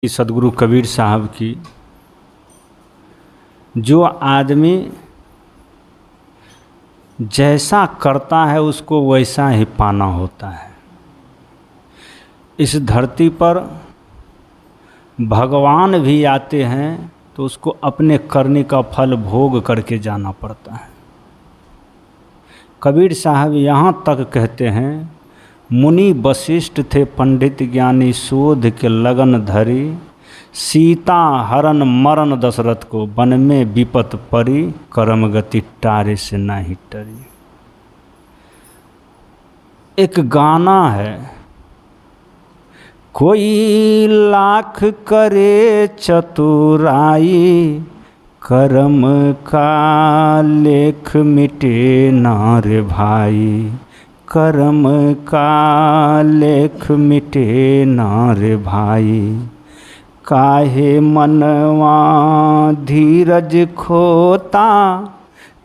सदगुरु कबीर साहब की, जो आदमी जैसा करता है उसको वैसा ही पाना होता है। इस धरती पर भगवान भी आते हैं तो उसको अपने करने का फल भोग करके जाना पड़ता है। कबीर साहब यहाँ तक कहते हैं, मुनि वशिष्ठ थे पंडित ज्ञानी, शोध के लगन धरी, सीता हरण मरण दशरथ को, वन में विपत परी, कर्म गति टारे से नहीं टरी। एक गाना है, कोई लाख करे चतुराई, कर्म का लेख मिटे ना रे भाई, कर्म का लेख मिटे ना रे भाई। काहे मनवा धीरज खोता,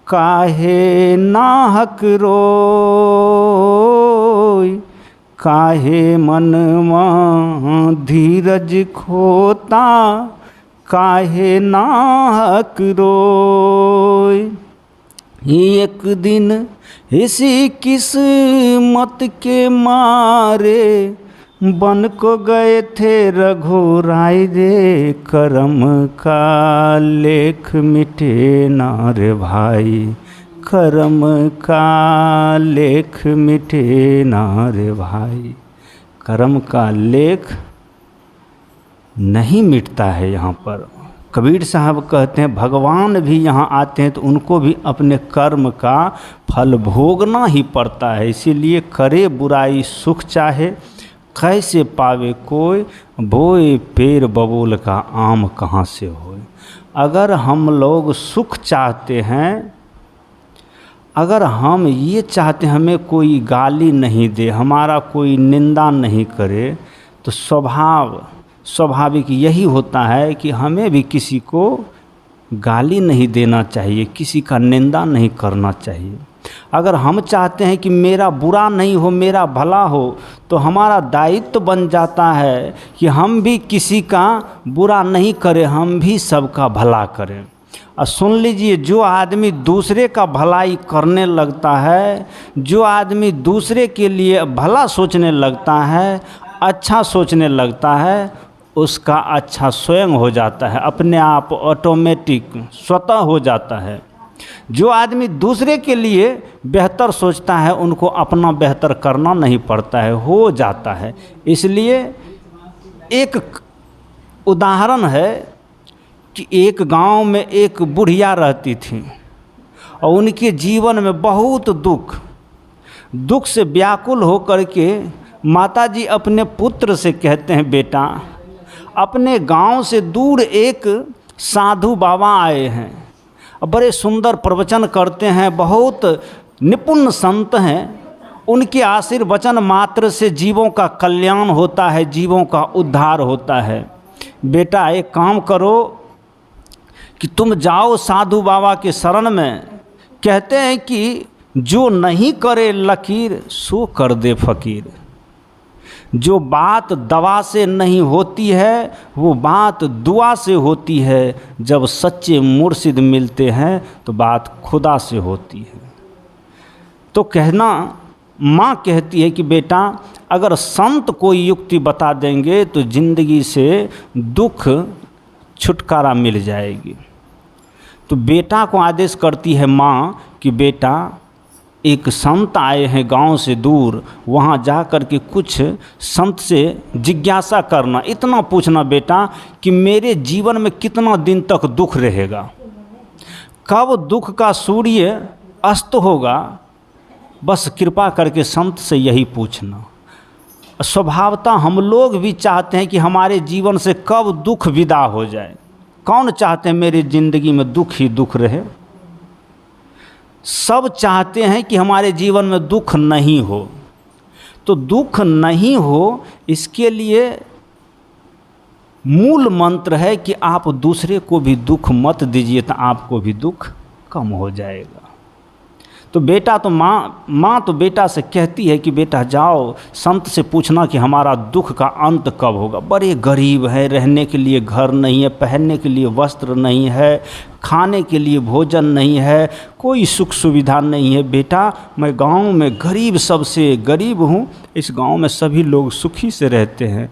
काहे नाहक रोय, काहे मनवा धीरज खोता, काहे नाहक रोय। एक दिन इसी किस्मत के मारे, बन को गए थे रघुराई रे, कर्म का लेख मिटे ना रे भाई, कर्म का लेख मिटे ना रे भाई। कर्म का लेख नहीं मिटता है। यहाँ पर कबीर साहब कहते हैं, भगवान भी यहाँ आते हैं तो उनको भी अपने कर्म का फल भोगना ही पड़ता है। इसीलिए करे बुराई सुख चाहे, कैसे पावे कोई, बोए पेड़ बबूल का आम कहाँ से होए। अगर हम लोग सुख चाहते हैं, अगर हम ये चाहते हैं हमें कोई गाली नहीं दे, हमारा कोई निंदा नहीं करे, तो स्वाभाविक यही होता है कि हमें भी किसी को गाली नहीं देना चाहिए, किसी का निंदा नहीं करना चाहिए। अगर हम चाहते हैं कि मेरा बुरा नहीं हो, मेरा भला हो, तो हमारा दायित्व बन जाता है कि हम भी किसी का बुरा नहीं करें, हम भी सबका भला करें। और सुन लीजिए, जो आदमी दूसरे का भलाई करने लगता है, जो आदमी दूसरे के लिए भला सोचने लगता है, अच्छा सोचने लगता है, उसका अच्छा स्वयं हो जाता है, अपने आप ऑटोमेटिक स्वतः हो जाता है। जो आदमी दूसरे के लिए बेहतर सोचता है, उनको अपना बेहतर करना नहीं पड़ता है, हो जाता है। इसलिए एक उदाहरण है कि एक गांव में एक बुढ़िया रहती थी और उनके जीवन में बहुत दुख से व्याकुल होकर के माताजी अपने पुत्र से कहते हैं, बेटा, अपने गांव से दूर एक साधु बाबा आए हैं, बड़े सुंदर प्रवचन करते हैं, बहुत निपुण संत हैं, उनके आशीर्वचन मात्र से जीवों का कल्याण होता है, जीवों का उद्धार होता है। बेटा, एक काम करो कि तुम जाओ साधु बाबा के शरण में। कहते हैं कि जो नहीं करे लकीर, सो कर दे फकीर। जो बात दवा से नहीं होती है, वो बात दुआ से होती है। जब सच्चे मुर्शिद मिलते हैं तो बात खुदा से होती है। तो कहना, माँ कहती है कि बेटा, अगर संत कोई युक्ति बता देंगे तो ज़िंदगी से दुख छुटकारा मिल जाएगी। तो बेटा को आदेश करती है माँ कि बेटा, एक संत आए हैं गांव से दूर, वहाँ जा कर के कुछ संत से जिज्ञासा करना, इतना पूछना बेटा कि मेरे जीवन में कितना दिन तक दुख रहेगा, कब दुख का सूर्य अस्त होगा, बस कृपा करके संत से यही पूछना। स्वभावतः हम लोग भी चाहते हैं कि हमारे जीवन से कब दुख विदा हो जाए। कौन चाहते हैं मेरी ज़िंदगी में दुख ही दुख रहे? सब चाहते हैं कि हमारे जीवन में दुख नहीं हो। तो दुख नहीं हो, इसके लिए मूल मंत्र है कि आप दूसरे को भी दुख मत दीजिए, तो आपको भी दुख कम हो जाएगा। तो बेटा तो माँ तो बेटा से कहती है कि बेटा जाओ संत से पूछना कि हमारा दुख का अंत कब होगा। बड़े गरीब हैं, रहने के लिए घर नहीं है, पहनने के लिए वस्त्र नहीं है, खाने के लिए भोजन नहीं है, कोई सुख सुविधा नहीं है। बेटा मैं गांव में गरीब सबसे गरीब हूँ, इस गांव में सभी लोग सुखी से रहते हैं।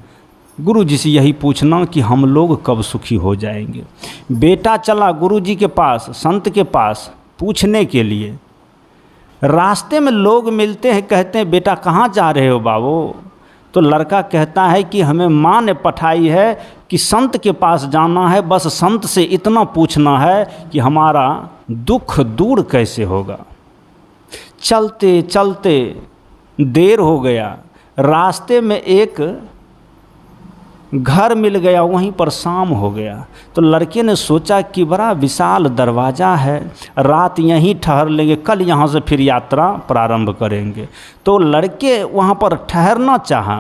गुरु जी से यही पूछना कि हम लोग कब सुखी हो जाएंगे। बेटा चला गुरु जी के पास, संत के पास पूछने के लिए। रास्ते में लोग मिलते हैं, कहते हैं बेटा कहाँ जा रहे हो बाबू? तो लड़का कहता है कि हमें माँ ने पठाई है कि संत के पास जाना है, बस संत से इतना पूछना है कि हमारा दुख दूर कैसे होगा। चलते चलते देर हो गया, रास्ते में एक घर मिल गया, वहीं पर शाम हो गया। तो लड़के ने सोचा कि बड़ा विशाल दरवाज़ा है, रात यहीं ठहर लेंगे, कल यहाँ से फिर यात्रा प्रारंभ करेंगे। तो लड़के वहाँ पर ठहरना चाहा।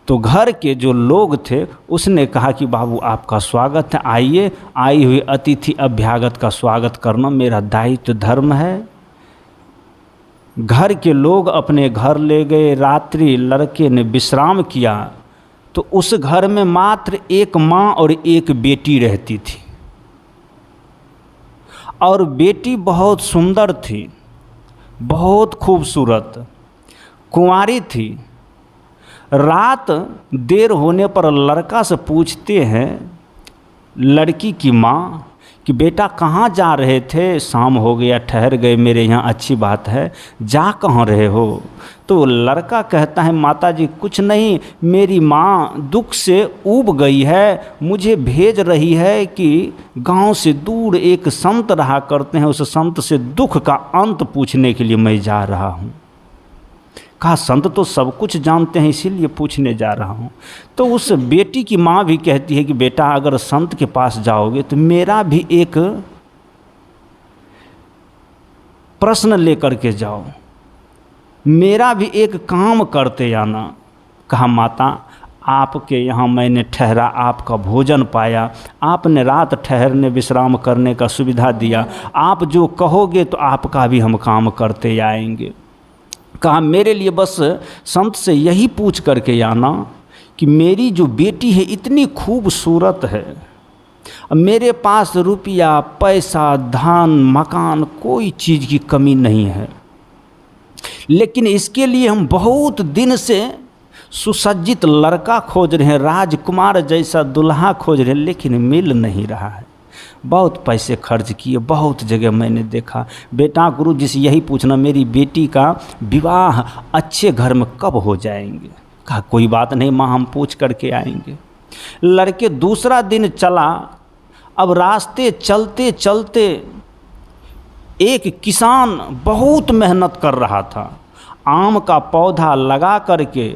तो घर के जो लोग थे उसने कहा कि बाबू आपका स्वागत है, आइए, आई हुई अतिथि अभ्यागत का स्वागत करना मेरा दायित्व धर्म है। घर के लोग अपने घर ले गए। रात्रि लड़के ने विश्राम किया। तो उस घर में मात्र एक माँ और एक बेटी रहती थी, और बेटी बहुत सुंदर थी, बहुत खूबसूरत, कुंवारी थी। रात देर होने पर लड़का से पूछते हैं लड़की की माँ कि बेटा कहाँ जा रहे थे? शाम हो गया, ठहर गए मेरे यहाँ, अच्छी बात है, जा कहाँ रहे हो? तो लड़का कहता है माताजी कुछ नहीं, मेरी माँ दुख से ऊब गई है, मुझे भेज रही है कि गांव से दूर एक संत रहा करते हैं, उस संत से दुख का अंत पूछने के लिए मैं जा रहा हूँ। कहा संत तो सब कुछ जानते हैं, इसीलिए पूछने जा रहा हूँ। तो उस बेटी की माँ भी कहती है कि बेटा अगर संत के पास जाओगे तो मेरा भी एक प्रश्न लेकर के जाओ, मेरा भी एक काम करते आना। कहा माता आपके यहाँ मैंने ठहरा, आपका भोजन पाया, आपने रात ठहरने विश्राम करने का सुविधा दिया, आप जो कहोगे तो आपका भी हम काम करते आएंगे। कहा मेरे लिए बस संत से यही पूछ करके आना कि मेरी जो बेटी है इतनी खूबसूरत है, मेरे पास रुपया पैसा धन मकान कोई चीज़ की कमी नहीं है, लेकिन इसके लिए हम बहुत दिन से सुसज्जित लड़का खोज रहे हैं, राजकुमार जैसा दुल्हा खोज रहे हैं, लेकिन मिल नहीं रहा है। बहुत पैसे खर्च किए, बहुत जगह मैंने देखा। बेटा गुरु जी से यही पूछना मेरी बेटी का विवाह अच्छे घर में कब हो जाएंगे। कहा कोई बात नहीं माँ, हम पूछ करके आएंगे। लड़के दूसरा दिन चला। अब रास्ते चलते चलते एक किसान बहुत मेहनत कर रहा था, आम का पौधा लगा करके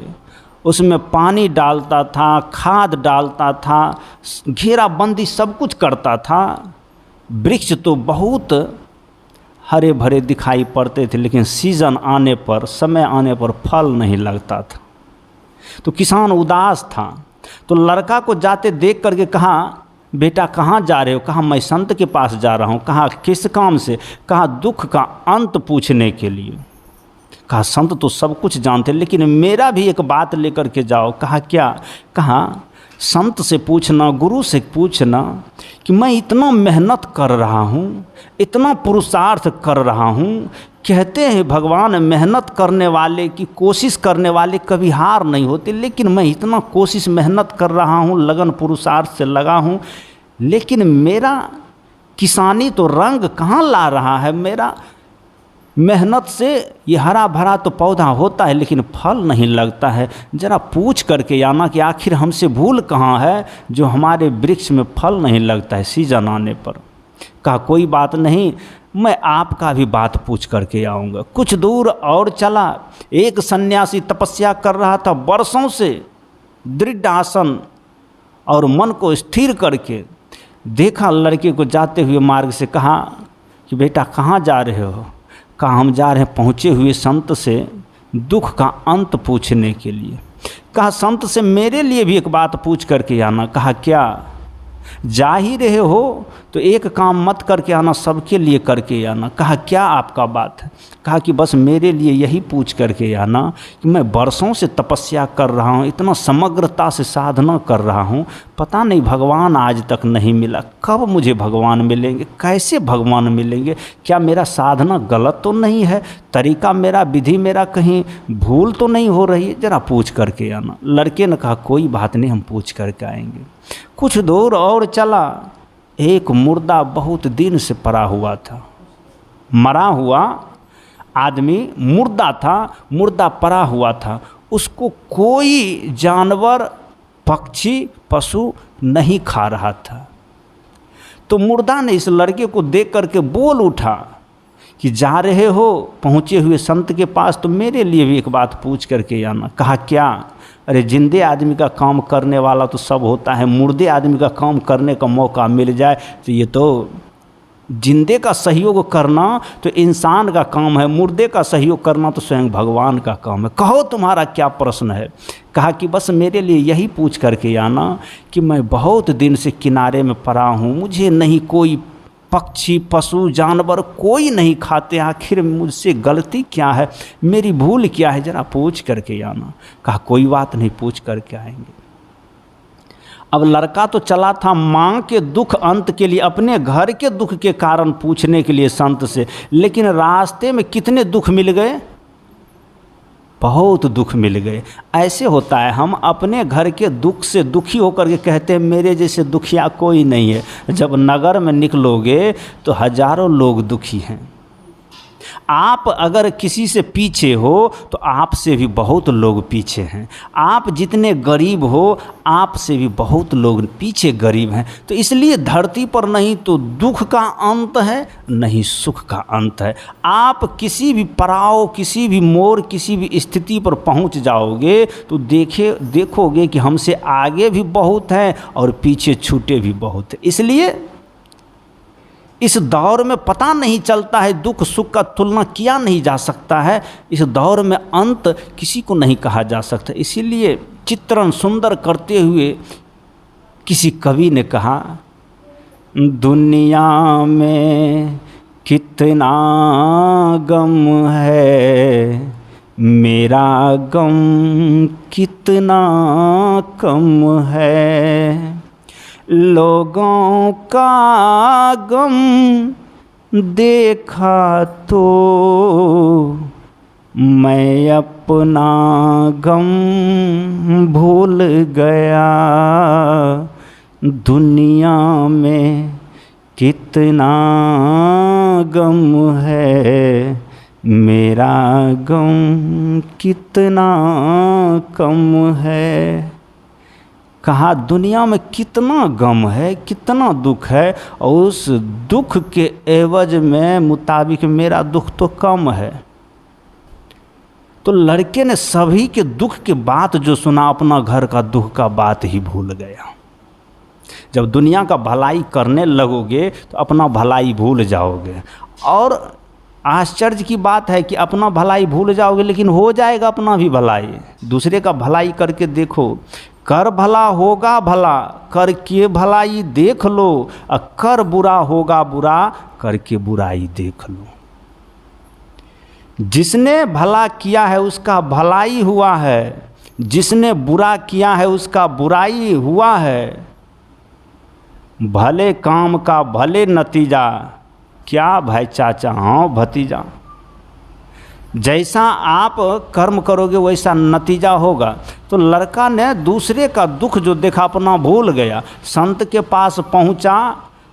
उसमें पानी डालता था, खाद डालता था, घेराबंदी सब कुछ करता था। वृक्ष तो बहुत हरे भरे दिखाई पड़ते थे, लेकिन सीज़न आने पर, समय आने पर फल नहीं लगता था। तो किसान उदास था। तो लड़का को जाते देख करके कहा बेटा कहाँ जा रहे हो? कहा मैं संत के पास जा रहा हूँ। कहा किस काम से? कहा दुख का अंत पूछने के लिए। कहा संत तो सब कुछ जानते, लेकिन मेरा भी एक बात लेकर के जाओ। कहा क्या? कहा संत से पूछना, गुरु से पूछना कि मैं इतना मेहनत कर रहा हूँ, इतना पुरुषार्थ कर रहा हूँ। कहते हैं भगवान मेहनत करने वाले की, कोशिश करने वाले कभी हार नहीं होते, लेकिन मैं इतना कोशिश मेहनत कर रहा हूँ, लगन पुरुषार्थ से लगा हूँ, लेकिन मेरा किसानी तो रंग कहाँ ला रहा है। मेरा मेहनत से ये हरा भरा तो पौधा होता है, लेकिन फल नहीं लगता है। ज़रा पूछ करके आना कि आखिर हमसे भूल कहाँ है जो हमारे वृक्ष में फल नहीं लगता है सीजन आने पर। कहा कोई बात नहीं, मैं आपका भी बात पूछ करके आऊँगा। कुछ दूर और चला। एक सन्यासी तपस्या कर रहा था वर्षों से, दृढ़ आसन और मन को स्थिर करके। देखा लड़के को जाते हुए मार्ग से, कहा कि बेटा कहाँ जा रहे हो? कहा हम जा रहे हैं पहुँचे हुए संत से दुख का अंत पूछने के लिए। कहा संत से मेरे लिए भी एक बात पूछ करके आना। कहा क्या? जा ही रहे हो तो एक काम मत करके आना, सबके लिए करके आना। कहा क्या आपका बात है? कहा कि बस मेरे लिए यही पूछ करके आना कि मैं बरसों से तपस्या कर रहा हूँ, इतना समग्रता से साधना कर रहा हूँ, पता नहीं भगवान आज तक नहीं मिला। कब मुझे भगवान मिलेंगे? कैसे भगवान मिलेंगे? क्या मेरा साधना गलत तो नहीं है? तरीका मेरा, विधि मेरा कहीं भूल तो नहीं हो रही है? ज़रा पूछ करके आना। लड़के ने कहा कोई बात नहीं, हम पूछ करके आएंगे। कुछ दूर और चला, एक मुर्दा बहुत दिन से पड़ा हुआ था, मरा हुआ आदमी मुर्दा था, मुर्दा पड़ा हुआ था। उसको कोई जानवर, पक्षी, पशु नहीं खा रहा था। तो मुर्दा ने इस लड़के को देख करके बोल उठा कि जा रहे हो पहुँचे हुए संत के पास, तो मेरे लिए भी एक बात पूछ करके आना। कहा क्या? अरे जिंदे आदमी का काम करने वाला तो सब होता है, मुर्दे आदमी का काम करने का मौका मिल जाए तो ये तो जिंदे का सहयोग करना तो इंसान का काम है, मुर्दे का सहयोग करना तो स्वयं भगवान का काम है। कहो तुम्हारा क्या प्रश्न है? कहा कि बस मेरे लिए यही पूछ करके आना कि मैं बहुत दिन से किनारे में पड़ा हूँ, मुझे नहीं कोई पक्षी, पशु, जानवर कोई नहीं खाते, आखिर मुझसे गलती क्या है, मेरी भूल क्या है, ज़रा पूछ करके आना। कहा कोई बात नहीं, पूछ करके आएंगे। अब लड़का तो चला था माँ के दुख अंत के लिए, अपने घर के दुख के कारण पूछने के लिए संत से, लेकिन रास्ते में कितने दुख मिल गए? बहुत दुख मिल गए। ऐसे होता है, हम अपने घर के दुख से दुखी होकर के कहते हैं मेरे जैसे दुखिया कोई नहीं है। जब नगर में निकलोगे तो हजारों लोग दुखी हैं। आप अगर किसी से पीछे हो तो आपसे भी बहुत लोग पीछे हैं। आप जितने गरीब हो आपसे भी बहुत लोग पीछे गरीब हैं। तो इसलिए धरती पर नहीं तो दुख का अंत है, नहीं सुख का अंत है। आप किसी भी पड़ाव, किसी भी मोड़, किसी भी स्थिति पर पहुंच जाओगे तो देखोगे कि हमसे आगे भी बहुत हैं और पीछे छूटे भी बहुत हैं। इसलिए इस दौर में पता नहीं चलता है, दुख सुख का तुलना किया नहीं जा सकता है। इस दौर में अंत किसी को नहीं कहा जा सकता। इसीलिए चित्रण सुंदर करते हुए किसी कवि ने कहा, दुनिया में कितना गम है, मेरा गम कितना कम है। लोगों का गम देखा तो मैं अपना गम भूल गया। दुनिया में कितना गम है, मेरा गम कितना कम है। कहा दुनिया में कितना गम है, कितना दुख है, और उस दुख के एवज में मुताबिक मेरा दुख तो कम है। तो लड़के ने सभी के दुख के बात जो सुना, अपना घर का दुख का बात ही भूल गया। जब दुनिया का भलाई करने लगोगे तो अपना भलाई भूल जाओगे। और आश्चर्य की बात है कि अपना भलाई भूल जाओगे लेकिन हो जाएगा अपना भी भलाई। दूसरे का भलाई करके देखो, कर भला होगा भला, करके भलाई देख लो, और कर बुरा होगा बुरा, करके बुराई देख लो। जिसने भला किया है उसका भलाई हुआ है, जिसने बुरा किया है उसका बुराई हुआ है। भले काम का भले नतीजा, क्या भाई चाचा, हाँ भतीजा, जैसा आप कर्म करोगे वैसा नतीजा होगा। तो लड़का ने दूसरे का दुख जो देखा अपना भूल गया। संत के पास पहुंचा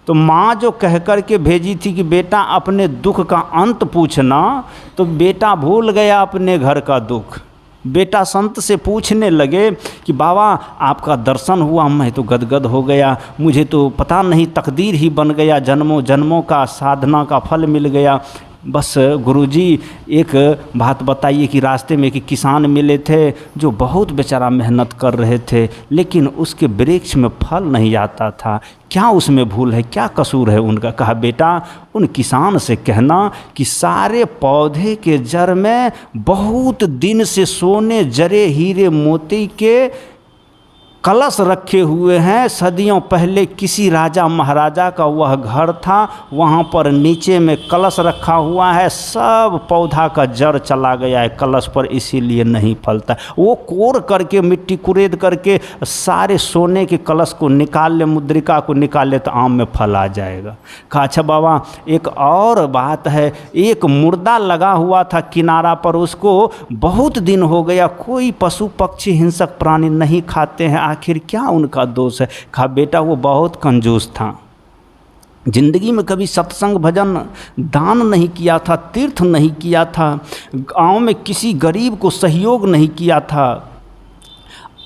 तो माँ जो कह कर के भेजी थी कि बेटा अपने दुख का अंत पूछना, तो बेटा भूल गया अपने घर का दुख। बेटा संत से पूछने लगे कि बाबा आपका दर्शन हुआ, मैं तो गदगद हो गया, मुझे तो पता नहीं तकदीर ही बन गया, जन्मों जन्मों का साधना का फल मिल गया। बस गुरुजी एक बात बताइए कि रास्ते में एक किसान मिले थे जो बहुत बेचारा मेहनत कर रहे थे, लेकिन उसके वृक्ष में फल नहीं आता था, क्या उसमें भूल है, क्या कसूर है उनका? कहा बेटा उन किसान से कहना कि सारे पौधे के जड़ में बहुत दिन से सोने जरे हीरे मोती के कलश रखे हुए हैं। सदियों पहले किसी राजा महाराजा का वह घर था, वहाँ पर नीचे में कलश रखा हुआ है। सब पौधा का जड़ चला गया है कलश पर, इसीलिए नहीं फलता। वो कोर करके, मिट्टी कुरेद करके सारे सोने के कलश को निकाल ले, मुद्रिका को निकाल ले, तो आम में फल आ जाएगा। कहा अच्छा बाबा एक और बात है, एक मुर्दा लगा हुआ था किनारा पर, उसको बहुत दिन हो गया, कोई पशु पक्षी हिंसक प्राणी नहीं खाते हैं, आखिर क्या उनका दोष है? कहा बेटा वो बहुत कंजूस था, जिंदगी में कभी सत्संग भजन दान नहीं किया था, तीर्थ नहीं किया था, गांव में किसी गरीब को सहयोग नहीं किया था,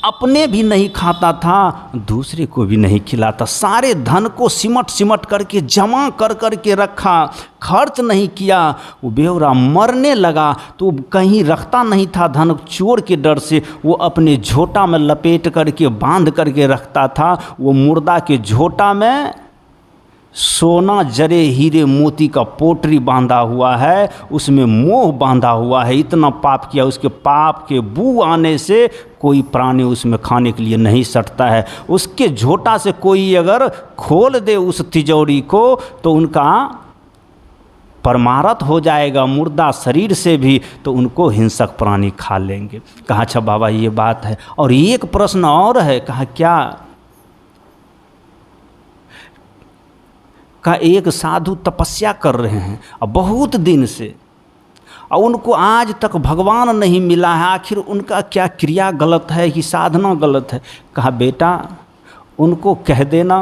अपने भी नहीं खाता था, दूसरे को भी नहीं खिलाता, सारे धन को सिमट सिमट करके जमा कर कर के रखा, खर्च नहीं किया। वो बेवरा मरने लगा तो कहीं रखता नहीं था धन, चोर के डर से वो अपने झोटा में लपेट करके बांध करके रखता था। वो मुर्दा के झोटा में सोना जरे हीरे मोती का पोटरी बांधा हुआ है, उसमें मोह बांधा हुआ है। इतना पाप किया, उसके पाप के बू आने से कोई प्राणी उसमें खाने के लिए नहीं सटता है। उसके झोटा से कोई अगर खोल दे उस तिजोरी को तो उनका परमारथ हो जाएगा, मुर्दा शरीर से भी, तो उनको हिंसक प्राणी खा लेंगे। कहा अच्छा बाबा ये बात है। और एक प्रश्न और है। कहा क्या? का एक साधु तपस्या कर रहे हैं और बहुत दिन से, और उनको आज तक भगवान नहीं मिला है, आखिर उनका क्या क्रिया गलत है कि साधना गलत है? कहा बेटा उनको कह देना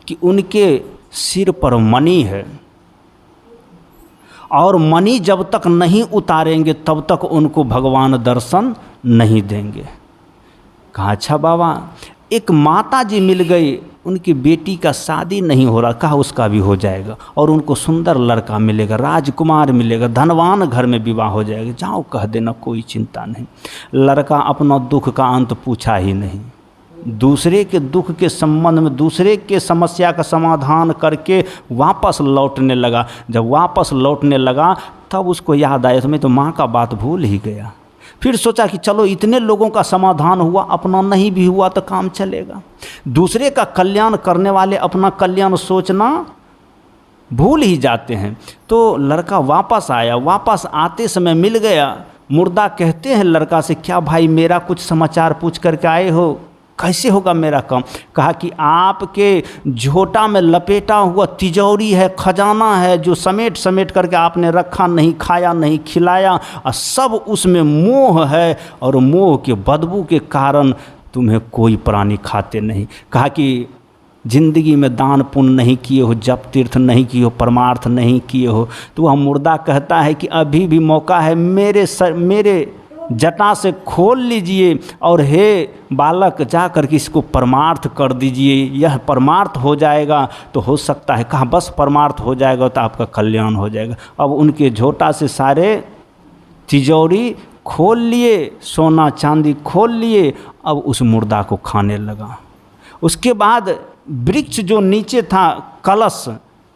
कि उनके सिर पर मणि है, और मणि जब तक नहीं उतारेंगे तब तक उनको भगवान दर्शन नहीं देंगे। कहा अच्छा बाबा। एक माता जी मिल गई, उनकी बेटी का शादी नहीं हो रहा। कहा उसका भी हो जाएगा, और उनको सुंदर लड़का मिलेगा, राजकुमार मिलेगा, धनवान घर में विवाह हो जाएगा। जाओ कह देना, कोई चिंता नहीं। लड़का अपना दुख का अंत पूछा ही नहीं, दूसरे के दुख के संबंध में, दूसरे के समस्या का समाधान करके वापस लौटने लगा। जब वापस लौटने लगा तब उसको याद आया, तो मैं तो माँ का बात भूल ही गया। फिर सोचा कि चलो इतने लोगों का समाधान हुआ, अपना नहीं भी हुआ तो काम चलेगा। दूसरे का कल्याण करने वाले अपना कल्याण सोचना भूल ही जाते हैं। तो लड़का वापस आया, वापस आते समय मिल गया। मुर्दा कहते हैं लड़का से, क्या भाई मेरा कुछ समाचार पूछ करके आए हो, कैसे होगा मेरा काम? कहा कि आपके झोटा में लपेटा हुआ तिजोरी है, खजाना है, जो समेट समेट करके आपने रखा, नहीं खाया नहीं खिलाया, और सब उसमें मोह है, और मोह के बदबू के कारण तुम्हें कोई प्राणी खाते नहीं। कहा कि जिंदगी में दान पुण्य नहीं किए हो, जप तीर्थ नहीं किए हो, परमार्थ नहीं किए हो। तो वह मुर्दा कहता है कि अभी भी मौका है, मेरे जटा से खोल लीजिए, और हे बालक जा कर के इसको परमार्थ कर दीजिए, यह परमार्थ हो जाएगा तो हो सकता है। कहा बस परमार्थ हो जाएगा तो आपका कल्याण हो जाएगा। अब उनके झोटा से सारे तिजोरी खोल लिए, सोना चांदी खोल लिए, अब उस मुर्दा को खाने लगा। उसके बाद वृक्ष जो नीचे था, कलश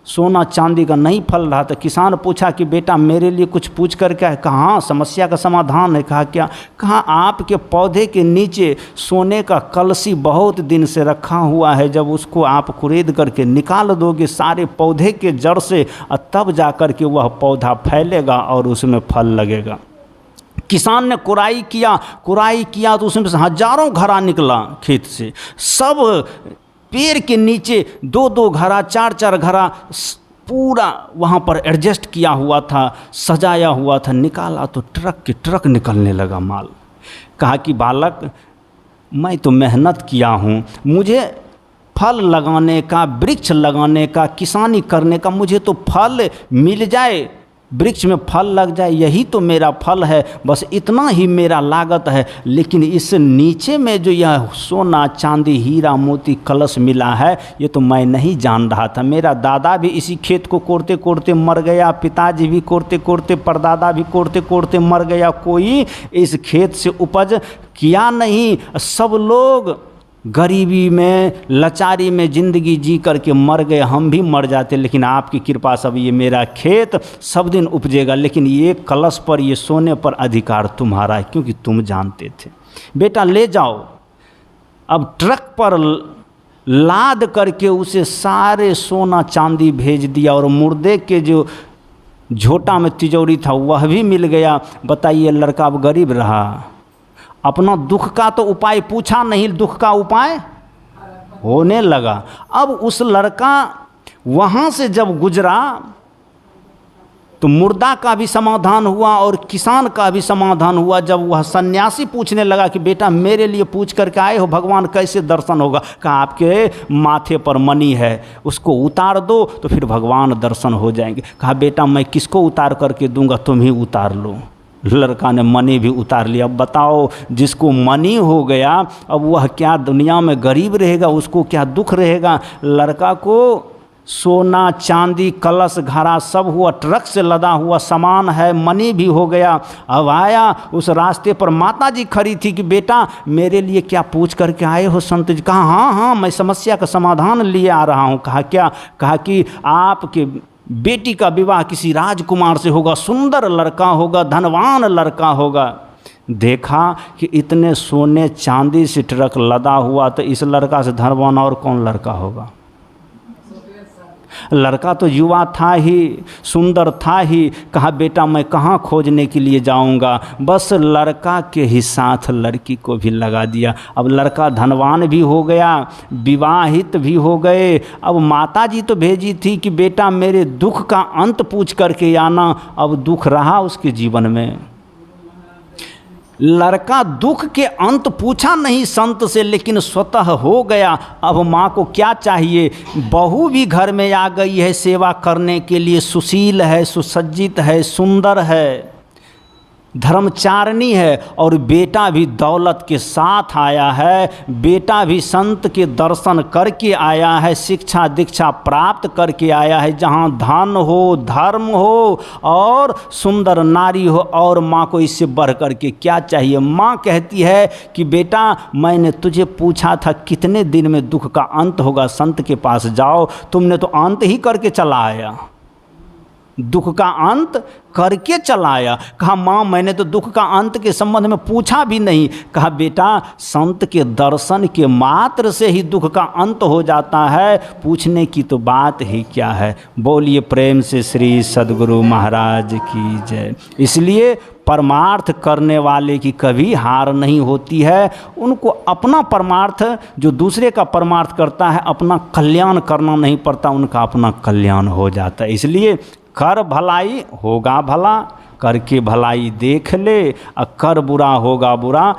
सोना चांदी का नहीं फल रहा था। किसान पूछा कि बेटा मेरे लिए कुछ पूछ कर क्या है? कहा हाँ समस्या का समाधान है। कहा क्या? कहा आपके पौधे के नीचे सोने का कलसी बहुत दिन से रखा हुआ है, जब उसको आप कुरेद करके निकाल दोगे सारे पौधे के जड़ से, तब जा कर के वह पौधा फैलेगा और उसमें फल लगेगा। किसान ने कुराई किया तो उसमें से हजारों घड़ा निकला खेत से, सब पेड़ के नीचे 2-2 घड़ा 4-4 घड़ा पूरा वहाँ पर एडजस्ट किया हुआ था, सजाया हुआ था। निकाला तो ट्रक के ट्रक निकलने लगा माल। कहा कि बालक मैं तो मेहनत किया हूँ, मुझे फल लगाने का, वृक्ष लगाने का, किसानी करने का, मुझे तो फल मिल जाए, वृक्ष में फल लग जाए, यही तो मेरा फल है, बस इतना ही मेरा लागत है। लेकिन इस नीचे में जो यह सोना चांदी हीरा मोती कलश मिला है, ये तो मैं नहीं जान रहा था। मेरा दादा भी इसी खेत को कोड़ते कोड़ते मर गया, पिताजी भी कोड़ते कोड़ते, परदादा भी कोड़ते कोड़ते मर गया, कोई इस खेत से उपज किया नहीं। सब लोग गरीबी में, लाचारी में ज़िंदगी जी करके मर गए, हम भी मर जाते, लेकिन आपकी कृपा सब ये मेरा खेत सब दिन उपजेगा। लेकिन ये कलश पर, ये सोने पर अधिकार तुम्हारा है, क्योंकि तुम जानते थे। बेटा ले जाओ, अब ट्रक पर लाद करके उसे सारे सोना चांदी भेज दिया और मुर्दे के जो झोटा में तिजोरी था वह भी मिल गया। बताइए लड़का अब गरीब रहा, अपना दुख का तो उपाय पूछा नहीं, दुख का उपाय होने लगा। अब उस लड़का वहाँ से जब गुजरा तो मुर्दा का भी समाधान हुआ और किसान का भी समाधान हुआ। जब वह सन्यासी पूछने लगा कि बेटा मेरे लिए पूछ करके आए हो, भगवान कैसे दर्शन होगा? कहा आपके माथे पर मणि है, उसको उतार दो तो फिर भगवान दर्शन हो जाएंगे। कहा बेटा मैं किसको उतार करके दूंगा, तुम ही उतार लो। लड़का ने मणि भी उतार लिया। अब बताओ जिसको मणि हो गया अब वह क्या दुनिया में गरीब रहेगा, उसको क्या दुख रहेगा? लड़का को सोना चांदी कलश घड़ा सब हुआ, ट्रक से लदा हुआ सामान है, मनी भी हो गया। अब आया उस रास्ते पर माता जी खड़ी थी कि बेटा मेरे लिए क्या पूछ करके आए हो संत जी? कहा हाँ हाँ मैं समस्या का समाधान लिए आ रहा हूँ। कहा क्या? कहा कि आपके बेटी का विवाह किसी राजकुमार से होगा, सुंदर लड़का होगा, धनवान लड़का होगा। देखा कि इतने सोने चांदी से ट्रक लदा हुआ, तो इस लड़का से धनवान और कौन लड़का होगा? लड़का तो युवा था ही, सुंदर था ही। कहा बेटा मैं कहाँ खोजने के लिए जाऊंगा? बस लड़का के ही साथ लड़की को भी लगा दिया। अब लड़का धनवान भी हो गया, विवाहित भी हो गए। अब माता जी तो भेजी थी कि बेटा मेरे दुख का अंत पूछ करके आना। अब दुख रहा उसके जीवन में। लड़का दुख के अंत पूछा नहीं संत से, लेकिन स्वतः हो गया। अब माँ को क्या चाहिए? बहू भी घर में आ गई है सेवा करने के लिए, सुशील है, सुसज्जित है, सुंदर है, धर्मचारिणी है, और बेटा भी दौलत के साथ आया है। बेटा भी संत के दर्शन करके आया है, शिक्षा दीक्षा प्राप्त करके आया है। जहाँ धन हो, धर्म हो और सुंदर नारी हो, और माँ को इससे बढ़ कर के क्या चाहिए? माँ कहती है कि बेटा मैंने तुझे पूछा था कितने दिन में दुख का अंत होगा, संत के पास जाओ, तुमने तो अंत ही करके चला आया, दुख का अंत करके चला आया। कहा माँ मैंने तो दुख का अंत के संबंध में पूछा भी नहीं। कहा बेटा संत के दर्शन के मात्र से ही दुख का अंत हो जाता है, पूछने की तो बात ही क्या है। बोलिए प्रेम से श्री सद्गुरु महाराज की जय। इसलिए परमार्थ करने वाले की कभी हार नहीं होती है। उनको अपना परमार्थ, जो दूसरे का परमार्थ करता है, अपना कल्याण करना नहीं पड़ता, उनका अपना कल्याण हो जाता है। इसलिए कर भलाई होगा भला, करके भलाई देख ले, और कर बुरा होगा बुरा।